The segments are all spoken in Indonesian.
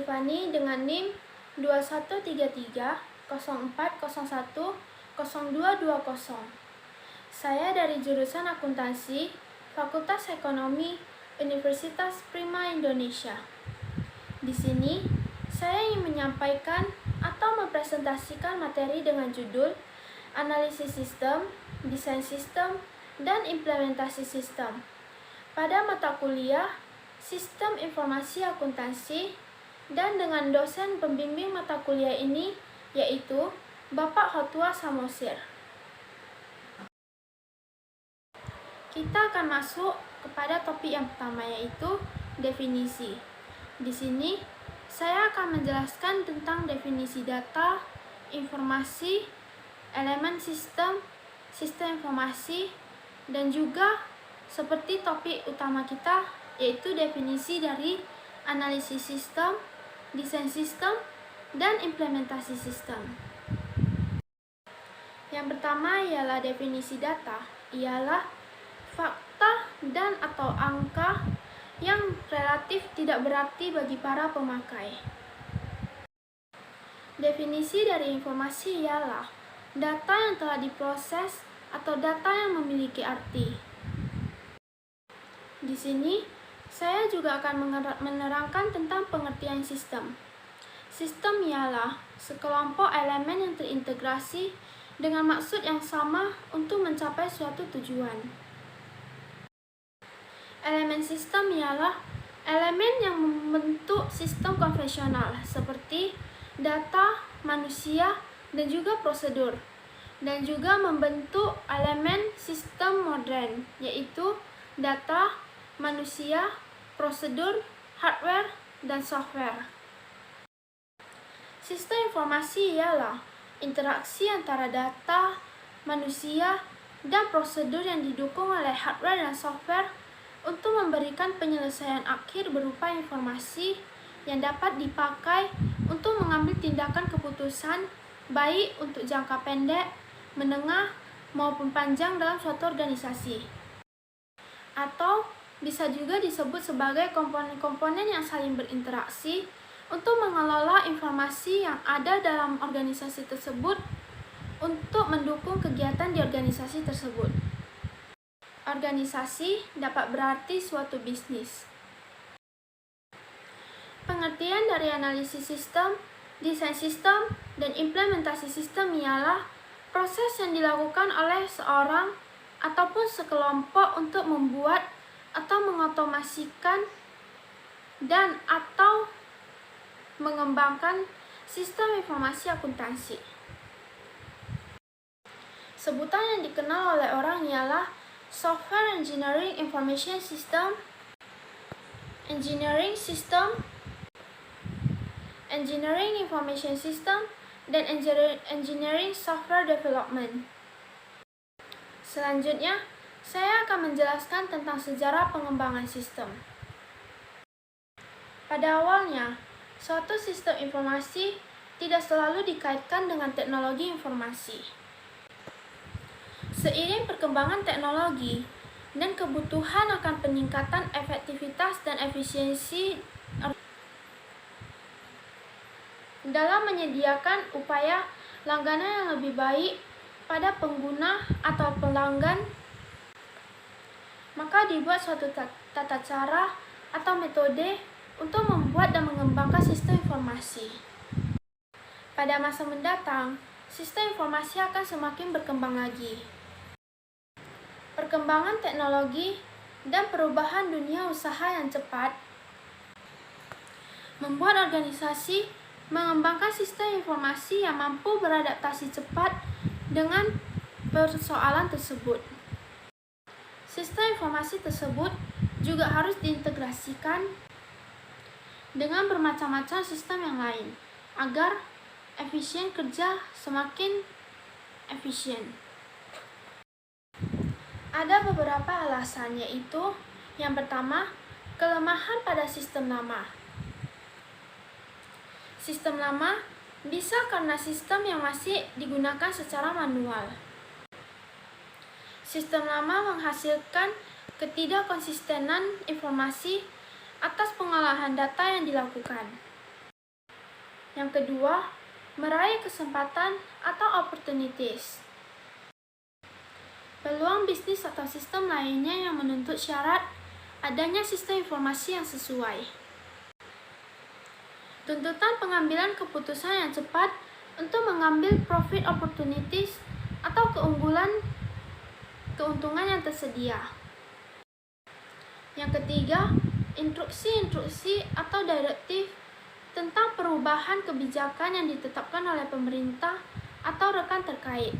Stefani dengan NIM 213304010220. Saya dari jurusan Akuntansi, Fakultas Ekonomi, Universitas Prima Indonesia. Di sini, saya ingin menyampaikan atau mempresentasikan materi dengan judul Analisis Sistem, Desain Sistem, dan Implementasi Sistem pada mata kuliah Sistem Informasi Akuntansi, dan dengan dosen pembimbing mata kuliah ini yaitu Bapak Hotwa Samosir. Kita akan masuk kepada topik yang pertama, yaitu definisi. Di sini saya akan menjelaskan tentang definisi data, informasi, elemen sistem, sistem informasi, dan juga seperti topik utama kita, yaitu definisi dari analisis sistem, desain sistem, dan implementasi sistem. Yang pertama ialah definisi data, ialah fakta dan atau angka yang relatif tidak berarti bagi para pemakai. Definisi dari informasi ialah data yang telah diproses atau data yang memiliki arti. Di sini, saya juga akan menerangkan tentang pengertian sistem. Sistem ialah sekelompok elemen yang terintegrasi dengan maksud yang sama untuk mencapai suatu tujuan. Elemen sistem ialah elemen yang membentuk sistem konvensional seperti data, manusia, dan juga prosedur, dan juga membentuk elemen sistem modern, yaitu data, manusia, prosedur, hardware, dan software. Sistem informasi ialah interaksi antara data, manusia, dan prosedur yang didukung oleh hardware dan software untuk memberikan penyelesaian akhir berupa informasi yang dapat dipakai untuk mengambil tindakan keputusan baik untuk jangka pendek, menengah, maupun panjang dalam suatu organisasi. Atau bisa juga disebut sebagai komponen-komponen yang saling berinteraksi untuk mengelola informasi yang ada dalam organisasi tersebut untuk mendukung kegiatan di organisasi tersebut. Organisasi dapat berarti suatu bisnis. Pengertian dari analisis sistem, desain sistem, dan implementasi sistem ialah proses yang dilakukan oleh seorang ataupun sekelompok untuk membuat atau mengotomasikan dan atau mengembangkan sistem informasi akuntansi. Sebutan yang dikenal oleh orang ialah Software Engineering Information System, Engineering System, Engineering Information System, dan Engineering Software Development. Selanjutnya, saya akan menjelaskan tentang sejarah pengembangan sistem. Pada awalnya, suatu sistem informasi tidak selalu dikaitkan dengan teknologi informasi. Seiring perkembangan teknologi dan kebutuhan akan peningkatan efektivitas dan efisiensi dalam menyediakan upaya langganan yang lebih baik pada pengguna atau pelanggan, maka dibuat suatu tata cara atau metode untuk membuat dan mengembangkan sistem informasi. Pada masa mendatang, sistem informasi akan semakin berkembang lagi. Perkembangan teknologi dan perubahan dunia usaha yang cepat membuat organisasi mengembangkan sistem informasi yang mampu beradaptasi cepat dengan persoalan tersebut. Sistem informasi tersebut juga harus diintegrasikan dengan bermacam-macam sistem yang lain agar efisien kerja semakin efisien. Ada beberapa alasan, yaitu yang pertama, kelemahan pada sistem lama. Sistem lama bisa karena sistem yang masih digunakan secara manual. Sistem lama menghasilkan ketidakkonsistenan informasi atas pengolahan data yang dilakukan. Yang kedua, meraih kesempatan atau opportunities. Peluang bisnis atau sistem lainnya yang menuntut syarat adanya sistem informasi yang sesuai. Tuntutan pengambilan keputusan yang cepat untuk mengambil profit opportunities atau keuntungan yang tersedia. Yang ketiga, instruksi-instruksi atau direktif tentang perubahan kebijakan yang ditetapkan oleh pemerintah atau rekan terkait.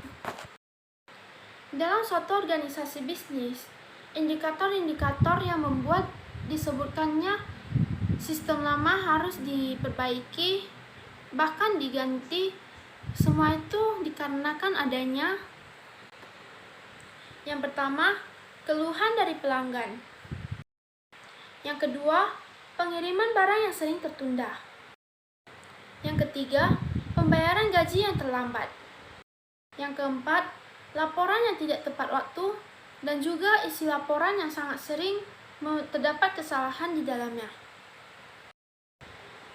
Dalam suatu organisasi bisnis, indikator-indikator yang membuat disebutkannya sistem lama harus diperbaiki, bahkan diganti. Semua itu dikarenakan adanya yang pertama, keluhan dari pelanggan. Yang kedua, pengiriman barang yang sering tertunda. Yang ketiga, pembayaran gaji yang terlambat. Yang keempat, laporan yang tidak tepat waktu, dan juga isi laporan yang sangat sering terdapat kesalahan di dalamnya.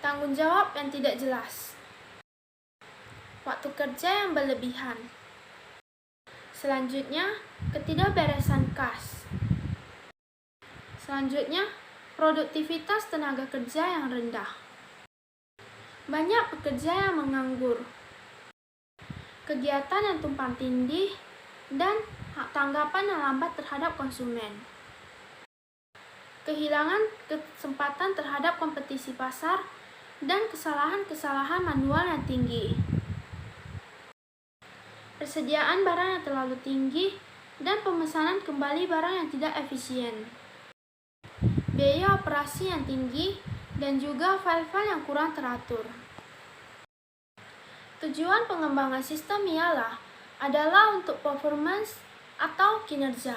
Tanggung jawab yang tidak jelas. Waktu kerja yang berlebihan. Selanjutnya, ketidakberesan kas. Selanjutnya, produktivitas tenaga kerja yang rendah. Banyak pekerja yang menganggur. Kegiatan yang tumpang tindih dan tanggapan yang lambat terhadap konsumen. Kehilangan kesempatan terhadap kompetisi pasar dan kesalahan-kesalahan manual yang tinggi. Persediaan barang yang terlalu tinggi dan pemesanan kembali barang yang tidak efisien. Biaya operasi yang tinggi dan juga file-file yang kurang teratur. Tujuan pengembangan sistem adalah untuk performance atau kinerja.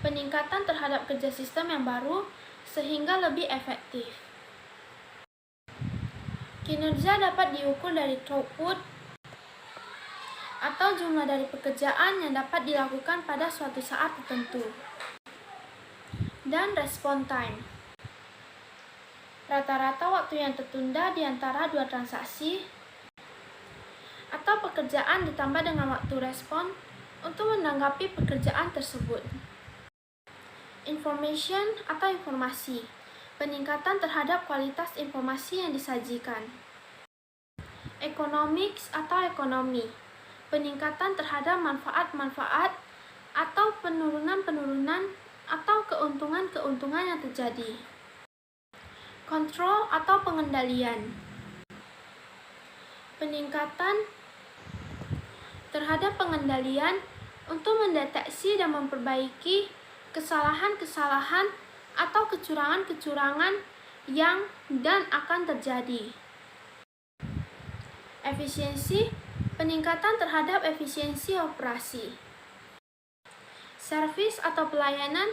Peningkatan terhadap kerja sistem yang baru sehingga lebih efektif. Kinerja dapat diukur dari throughput atau jumlah dari pekerjaan yang dapat dilakukan pada suatu saat tertentu. Dan respon time. Rata-rata waktu yang tertunda di antara dua transaksi atau pekerjaan ditambah dengan waktu respon untuk menanggapi pekerjaan tersebut. Information atau informasi. Peningkatan terhadap kualitas informasi yang disajikan. Economics atau ekonomi. Peningkatan terhadap manfaat-manfaat atau penurunan-penurunan atau keuntungan-keuntungan yang terjadi. Kontrol atau pengendalian. Peningkatan terhadap pengendalian untuk mendeteksi dan memperbaiki kesalahan-kesalahan atau kecurangan-kecurangan yang dan akan terjadi. Efisiensi, peningkatan terhadap efisiensi operasi. Servis atau pelayanan,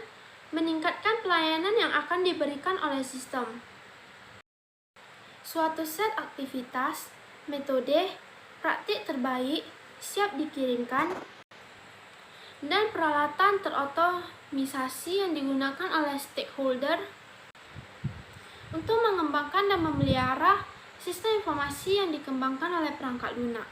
meningkatkan pelayanan yang akan diberikan oleh sistem. Suatu set aktivitas, metode, praktik terbaik, siap dikirimkan, dan peralatan terotomisasi yang digunakan oleh stakeholder untuk mengembangkan dan memelihara sistem informasi yang dikembangkan oleh perangkat lunak.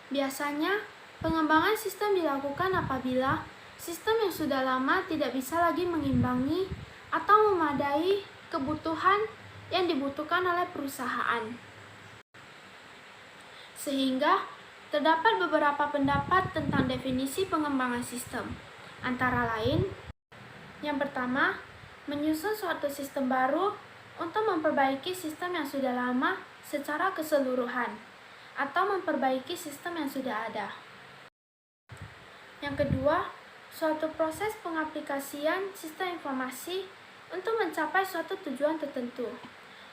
Biasanya, pengembangan sistem dilakukan apabila sistem yang sudah lama tidak bisa lagi mengimbangi atau memadai kebutuhan yang dibutuhkan oleh perusahaan. Sehingga, terdapat beberapa pendapat tentang definisi pengembangan sistem. Antara lain, yang pertama, menyusun suatu sistem baru untuk memperbaiki sistem yang sudah lama secara keseluruhan, atau memperbaiki sistem yang sudah ada. Yang kedua, suatu proses pengaplikasian sistem informasi untuk mencapai suatu tujuan tertentu,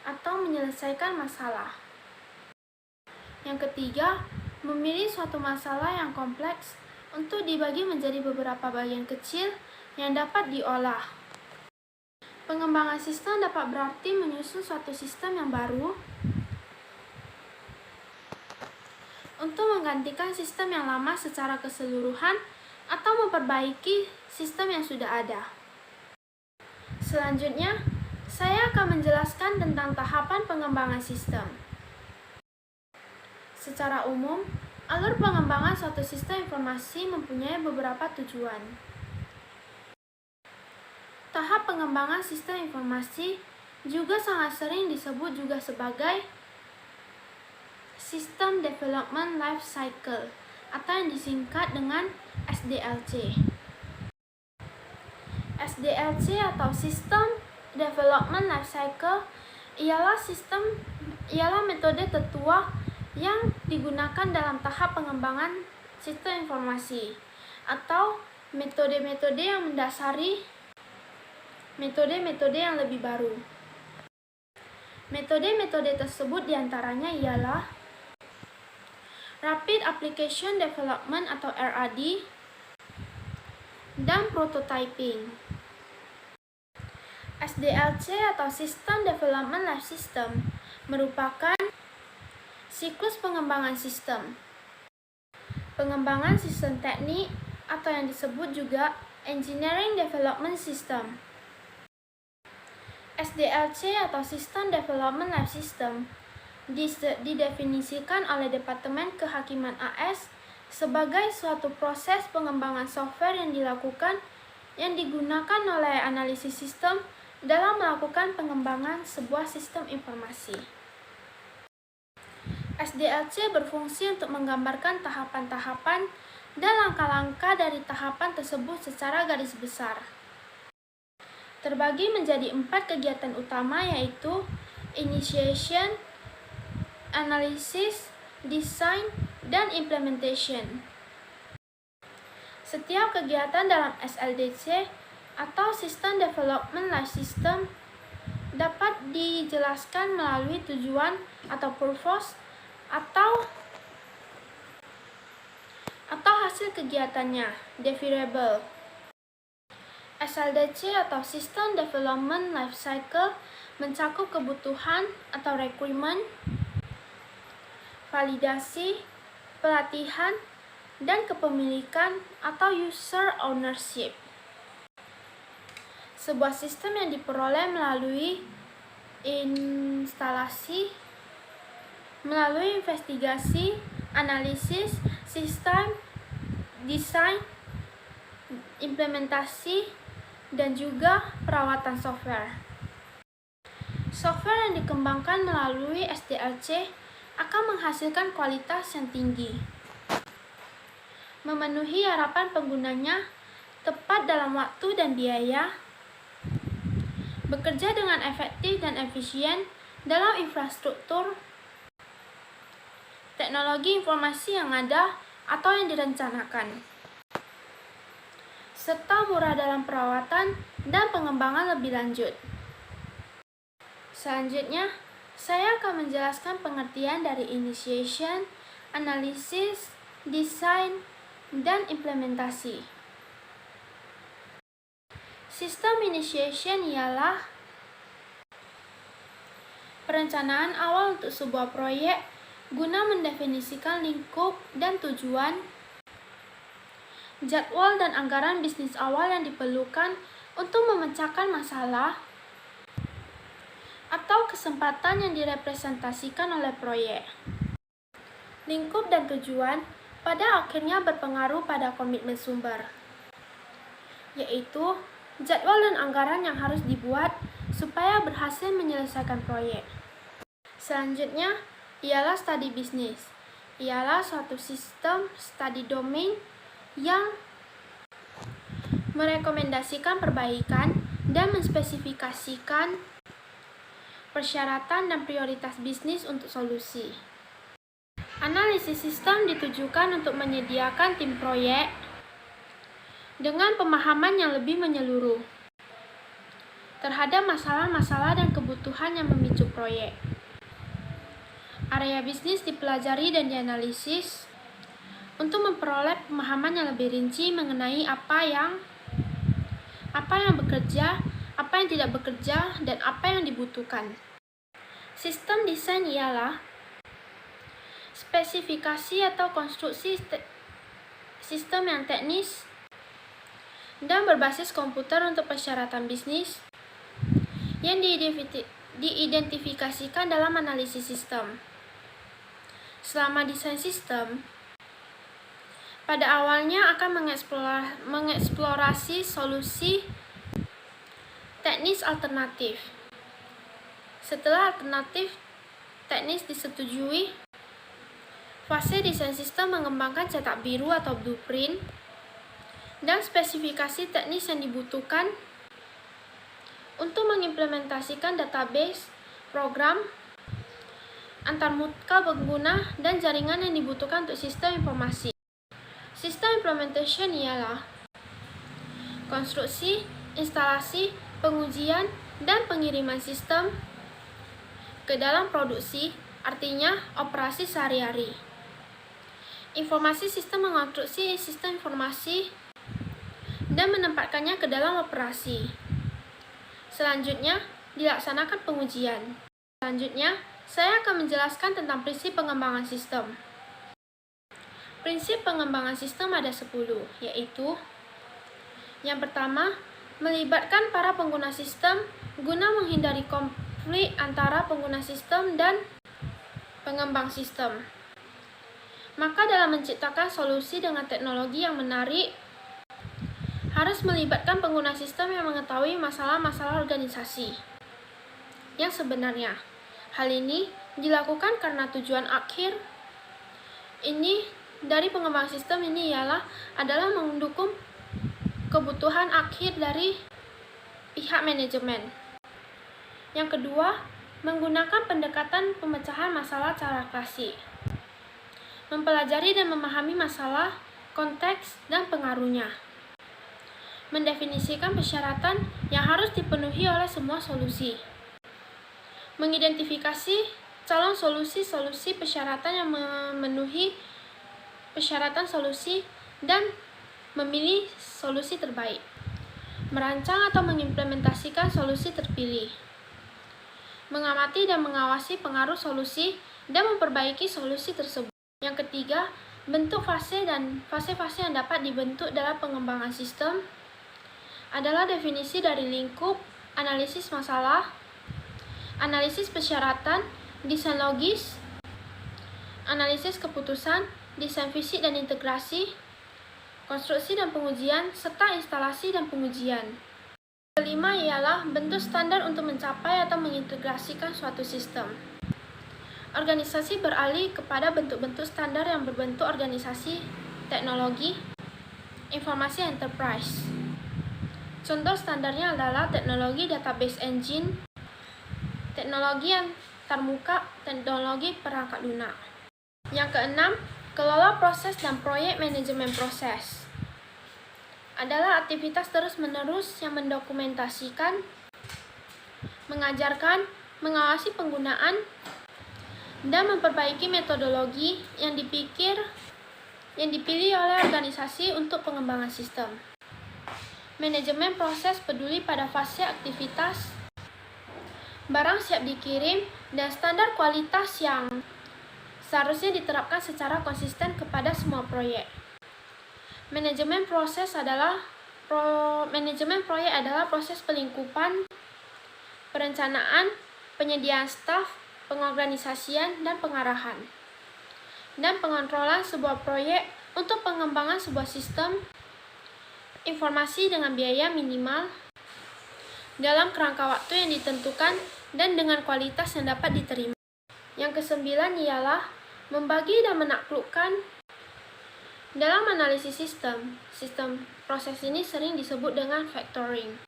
atau menyelesaikan masalah. Yang ketiga, memilih suatu masalah yang kompleks untuk dibagi menjadi beberapa bagian kecil yang dapat diolah. Pengembangan sistem dapat berarti menyusun suatu sistem yang baru untuk menggantikan sistem yang lama secara keseluruhan atau memperbaiki sistem yang sudah ada. Selanjutnya, saya akan menjelaskan tentang tahapan pengembangan sistem. Secara umum, alur pengembangan suatu sistem informasi mempunyai beberapa tujuan. Tahap pengembangan sistem informasi juga sangat sering disebut juga sebagai System Development Life Cycle atau yang disingkat dengan SDLC. SDLC atau System Development Life Cycle ialah metode tertua yang digunakan dalam tahap pengembangan sistem informasi atau metode-metode yang mendasari metode-metode yang lebih baru. Metode-metode tersebut diantaranya ialah Rapid Application Development atau RAD dan Prototyping. SDLC atau System Development Life System merupakan siklus pengembangan sistem. Pengembangan sistem teknik atau yang disebut juga Engineering Development System. SDLC atau System Development Life System didefinisikan oleh Departemen Kehakiman AS sebagai suatu proses pengembangan software yang digunakan oleh analisis sistem dalam melakukan pengembangan sebuah sistem informasi. SDLC berfungsi untuk menggambarkan tahapan-tahapan dan langkah-langkah dari tahapan tersebut secara garis besar. Terbagi menjadi 4 kegiatan utama yaitu Initiation, Analysis, Design, dan Implementation. Setiap kegiatan dalam SLDC atau System Development Life System dapat dijelaskan melalui tujuan atau purpose atau hasil kegiatannya, deliverable. SLDC atau System Development Life Cycle mencakup kebutuhan atau requirement, validasi, pelatihan, dan kepemilikan atau user ownership. Sebuah sistem yang diperoleh melalui instalasi, melalui investigasi, analisis, sistem, desain, implementasi, dan juga perawatan software. Software yang dikembangkan melalui SDLC akan menghasilkan kualitas yang tinggi, memenuhi harapan penggunanya, tepat dalam waktu dan biaya, bekerja dengan efektif dan efisien dalam infrastruktur teknologi informasi yang ada atau yang direncanakan, serta murah dalam perawatan dan pengembangan lebih lanjut. Selanjutnya, saya akan menjelaskan pengertian dari initiation, analysis, design, dan implementasi. Sistem initiation ialah perencanaan awal untuk sebuah proyek guna mendefinisikan lingkup dan tujuan, jadwal dan anggaran bisnis awal yang diperlukan untuk memecahkan masalah atau kesempatan yang direpresentasikan oleh proyek. Lingkup dan tujuan pada akhirnya berpengaruh pada komitmen sumber, yaitu jadwal dan anggaran yang harus dibuat supaya berhasil menyelesaikan proyek. Selanjutnya, ialah studi bisnis. Ialah suatu sistem studi domain yang merekomendasikan perbaikan dan menspesifikasikan persyaratan dan prioritas bisnis untuk solusi. Analisis sistem ditujukan untuk menyediakan tim proyek dengan pemahaman yang lebih menyeluruh terhadap masalah-masalah dan kebutuhan yang memicu proyek. Area bisnis dipelajari dan dianalisis untuk memperoleh pemahaman yang lebih rinci mengenai apa yang bekerja, apa yang tidak bekerja, dan apa yang dibutuhkan. Sistem desain ialah spesifikasi atau konstruksi sistem yang teknis dan berbasis komputer untuk persyaratan bisnis yang diidentifikasikan dalam analisis sistem. Selama desain sistem, pada awalnya akan mengeksplorasi solusi teknis alternatif. Setelah alternatif teknis disetujui, fase desain sistem mengembangkan cetak biru atau blueprint dan spesifikasi teknis yang dibutuhkan untuk mengimplementasikan database, program, antarmuka pengguna, dan jaringan yang dibutuhkan untuk sistem informasi. Sistem implementation ialah konstruksi, instalasi, pengujian, dan pengiriman sistem ke dalam produksi, artinya operasi sehari-hari. Informasi sistem mengonstruksi sistem informasi dan menempatkannya ke dalam operasi. Selanjutnya, dilaksanakan pengujian. Selanjutnya, saya akan menjelaskan tentang prinsip pengembangan sistem. Prinsip pengembangan sistem ada 10, yaitu yang pertama, melibatkan para pengguna sistem guna menghindari konflik antara pengguna sistem dan pengembang sistem. Maka dalam menciptakan solusi dengan teknologi yang menarik, harus melibatkan pengguna sistem yang mengetahui masalah-masalah organisasi yang sebenarnya. Hal ini dilakukan karena tujuan akhir dari pengembang sistem ini adalah mendukung kebutuhan akhir dari pihak manajemen. Yang kedua, menggunakan pendekatan pemecahan masalah secara klasik. Mempelajari dan memahami masalah, konteks, dan pengaruhnya. Mendefinisikan persyaratan yang harus dipenuhi oleh semua solusi. Mengidentifikasi calon solusi persyaratan yang memenuhi persyaratan solusi dan memilih solusi terbaik. Merancang atau mengimplementasikan solusi terpilih. Mengamati dan mengawasi pengaruh solusi dan memperbaiki solusi tersebut. Yang ketiga, bentuk fase dan fase-fase yang dapat dibentuk dalam pengembangan sistem adalah definisi dari lingkup, analisis masalah, analisis persyaratan, desain logis, analisis keputusan, desain fisik dan integrasi, konstruksi dan pengujian, serta instalasi dan pengujian. Kelima ialah bentuk standar untuk mencapai atau mengintegrasikan suatu sistem. Organisasi beralih kepada bentuk-bentuk standar yang berbentuk organisasi teknologi informasi enterprise. Contoh standarnya adalah teknologi database engine, teknologi antarmuka, teknologi perangkat lunak. Yang keenam, kelola proses dan proyek manajemen proses adalah aktivitas terus-menerus yang mendokumentasikan, mengajarkan, mengawasi penggunaan, dan memperbaiki metodologi yang dipilih oleh organisasi untuk pengembangan sistem. Manajemen proses peduli pada fase aktivitas, barang siap dikirim, dan standar kualitas yang seharusnya diterapkan secara konsisten kepada semua proyek. Manajemen proyek adalah proses pelingkupan, perencanaan, penyediaan staf, pengorganisasian, dan pengarahan, dan pengontrolan sebuah proyek untuk pengembangan sebuah sistem informasi dengan biaya minimal dalam kerangka waktu yang ditentukan dan dengan kualitas yang dapat diterima. Yang kesembilan ialah membagi dan menaklukkan. Dalam analisis sistem proses ini sering disebut dengan factoring,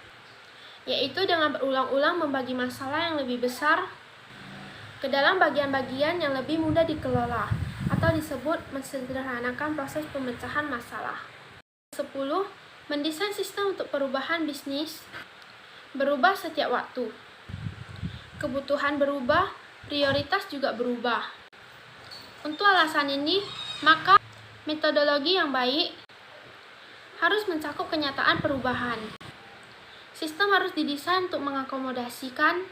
yaitu dengan berulang-ulang membagi masalah yang lebih besar ke dalam bagian-bagian yang lebih mudah dikelola, atau disebut mensederhanakan proses pemecahan masalah. 10. Mendesain sistem untuk perubahan bisnis berubah setiap waktu. Kebutuhan berubah, prioritas juga berubah. Untuk alasan ini, maka metodologi yang baik harus mencakup kenyataan perubahan. Sistem harus didesain untuk mengakomodasikan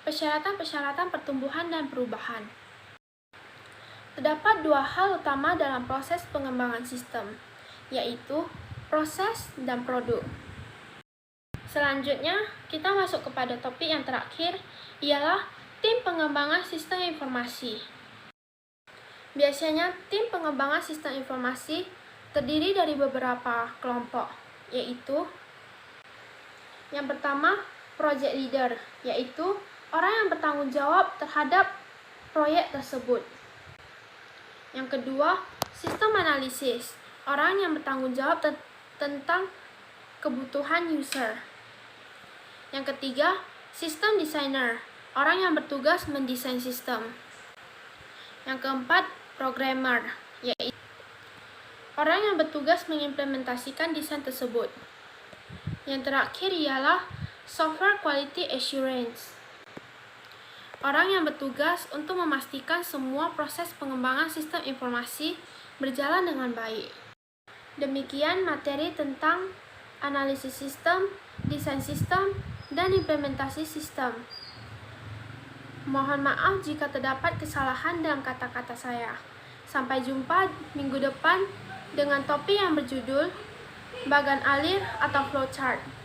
persyaratan-persyaratan pertumbuhan dan perubahan. Terdapat dua hal utama dalam proses pengembangan sistem, yaitu proses dan produk. Selanjutnya, kita masuk kepada topik yang terakhir, ialah tim pengembangan sistem informasi. Biasanya, tim pengembangan sistem informasi terdiri dari beberapa kelompok, yaitu yang pertama, project leader, yaitu orang yang bertanggung jawab terhadap proyek tersebut. Yang kedua, sistem analisis, orang yang bertanggung jawab tentang kebutuhan user. Yang ketiga, sistem designer, orang yang bertugas mendesain sistem. Yang keempat, programmer, yaitu orang yang bertugas mengimplementasikan desain tersebut. Yang terakhir ialah software quality assurance, orang yang bertugas untuk memastikan semua proses pengembangan sistem informasi berjalan dengan baik. Demikian materi tentang analisis sistem, desain sistem, dan implementasi sistem. Mohon maaf jika terdapat kesalahan dalam kata-kata saya. Sampai jumpa minggu depan dengan topik yang berjudul bagan alir atau flowchart.